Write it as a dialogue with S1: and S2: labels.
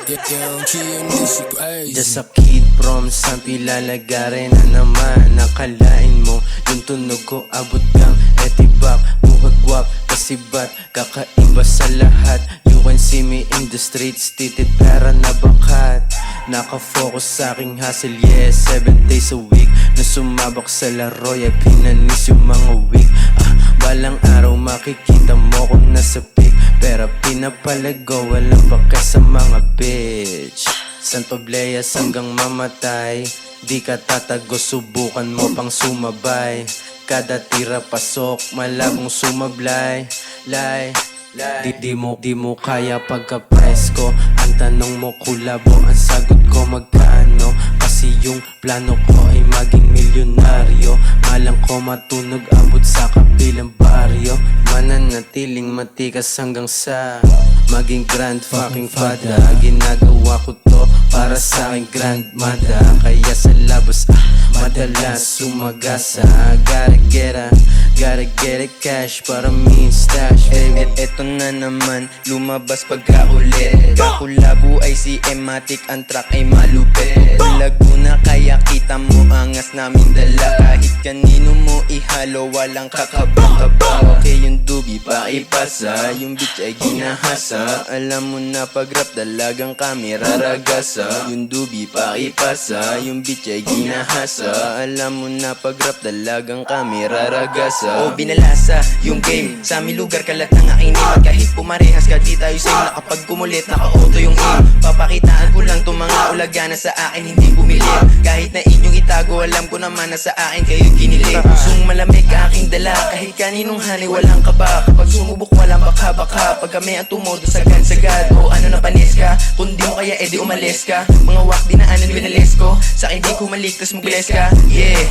S1: Just a kid from San Pilalagare na naman. Nakalain mo yung tunog ko abot kang etibak. Muhagwap kasi ba't kakaiba sa lahat. You can see me in the streets, titit pera na bakat. Nakafocus sa aking hustle, yeah, 7 days a week. Na sumabak sa laro, yeah, pinanis yung mga week. Balang araw makikita mo kung nasa peak. Pero pinapalago, walang pake sa mga bitch. San Pableas hanggang mamatay. Di ka tatago, subukan mo pang sumabay. Kada tira pasok, malabong sumablay. Di mo kaya pagka-press ko. Ang tanong mo kulabo, ang sagot ko magkano. Kasi yung plano ko ay maging milyonaryo. Malang ko matunog, abot sa kabilang baryo. Mananatiling matikas hanggang sa maging grand fucking father. Ginagawa ko to para sa aking grandmother. Kaya sa labas madalas sumagasa. Gotta get it cash para mean stash. Eto na naman, lumabas pagkaulit. Kakulabo ay si Ematic, ang track ay malupit. Laguna kaya kita mo angas namin dala. Kahit kanino mo ihalo, walang kakaba-kaba. Okay yung dubi pa ipasa, yung bitch ay ginahasa. Alam mo na pag rap dalagang kami raragasa. Yung dubi pa ipasa, yung bitch ay ginahasa. Alam mo na pag rap dalagang kami raragasa. O binalasa yung game, sa aming lugar kalat ng aking name. At kahit pumarehas ka di tayo same, na kapag kumulit naka-auto yung aim. Papakitaan ko lang itong mga ulaga na sa akin hindi bumili. Kahit na inyong itago, alam ko naman na sa akin kayo ginili. Pusong malamig ka aking dala, kahit kaninong hani walang kaba. Kapag sumubok walang baka-baka, pag kami ang tumodo sagad-sagad. O ano na panis ka, kung di mo kaya edi umalis ka. Mga wak dinaanan winalis ko, sa akin di ko maligtas mag-bless ka, yeah.